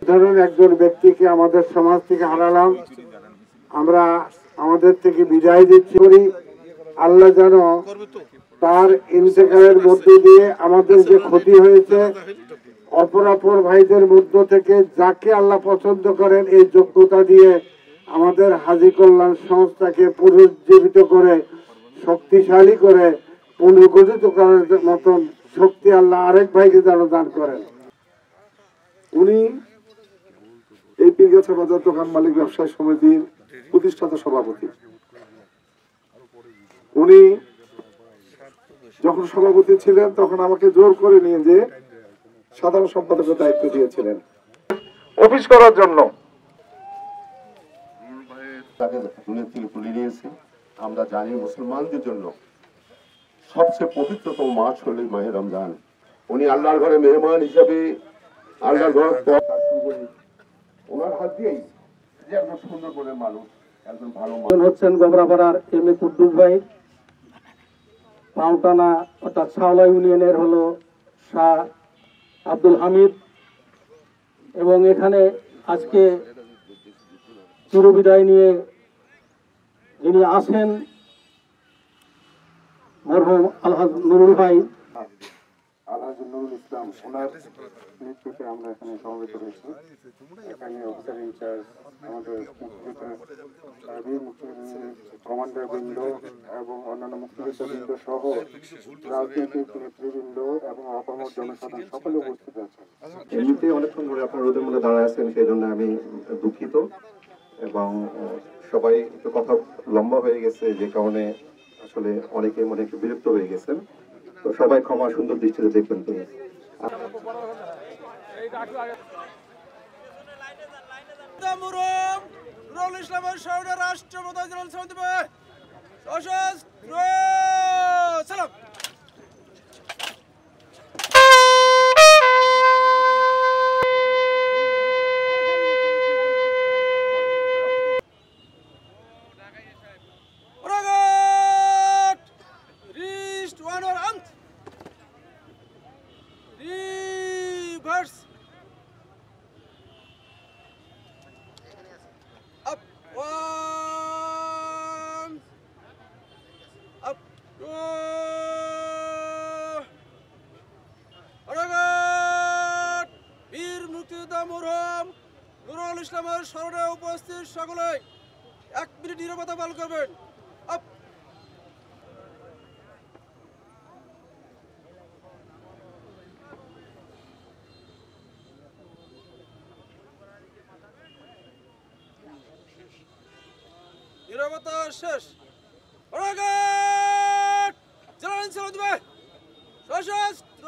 ধরুন একজন ব্যক্তিকে আমাদের সমাজ থেকে হারালাম, আমরা আমাদের থেকে বিদায় দিচ্ছি। আল্লাহ যেন তার ইন্তেকালের মধ্য দিয়ে আমাদের যে ক্ষতি হয়েছে, অপরাপর ভাইদের মধ্য থেকে যাকে আল্লাহ পছন্দ করেন এই যোগ্যতা দিয়ে আমাদের হাজী কল্যাণ সংস্থাকে পুনরুজ্জীবিত করে শক্তিশালী করে পুনর্গঠিত করার মতন শক্তি আল্লাহ আরেক ভাইকে যেন দান করেন। উনি এই পীরগাছা বাজার দোকান মালিক ব্যবসায়ী সমিতির প্রতিষ্ঠাতা সভাপতি। উনি যখন সভাপতি ছিলেন তখন আমাকে জোর করে নিয়ে যে সাধারণ সম্পাদকের দায়িত্ব দিয়েছিলেন অফিস করার জন্য। তাকে দুনিয়া থেকে তুলে নিয়েছে। আমরা জানি মুসলমানদের জন্য সবচেয়ে পবিত্রতম মাস হল মাহে রমজান। উনি আল্লাহর ঘরে মেহমান হিসাবে আল্লাহর ঘর ওনার হাত দিয়েই যে একজন সুন্দর করে মানুষ, একজন ভালো মানুষ হচ্ছেন গোবরাপাড়ার এম এ কুদ্দুস ভাই, পাউটানা অর্থাৎ শাওলা ইউনিয়নের হলো শাহ আব্দুল হামিদ, এবং এখানে আজকে চিরবিদায় নিয়ে যিনি আছেন মরহুম আলহাজ নুরুল ভাই, আলহাজ নুরুল ইসলাম, ওনার নেতৃত্বে আমরা এখানে সমবেত হয়েছি। এখানে অফিসার ইনচার্জ, আমাদের কমান্ডার বৃন্দ এবং অন্যান্য মুক্তিযোদ্ধা বৃন্দ সহ রাজনৈতিক নেতৃবৃন্দ এবং অপামর জনসাধারণ সকলে উপস্থিত আছেন। এমনিতে অনেকক্ষণ ধরে আপনার রোদের মধ্যে দাঁড়ায় আছেন, সেই জন্য আমি দুঃখিত এবং সবাই একটু কথা লম্বা হয়ে গেছে, যে কারণে আসলে অনেকে মনে একটু বিরক্ত হয়ে গেছেন। তো সবাই ক্ষমা সুন্দর দৃষ্টিতে দেখবেন। তুমি নুরুল ইসলামের স্মরণে উপস্থিত সকলে 1 মিনিট নীরবতা পালন করবেন। নীরবতা শেষ। সশস্ত্র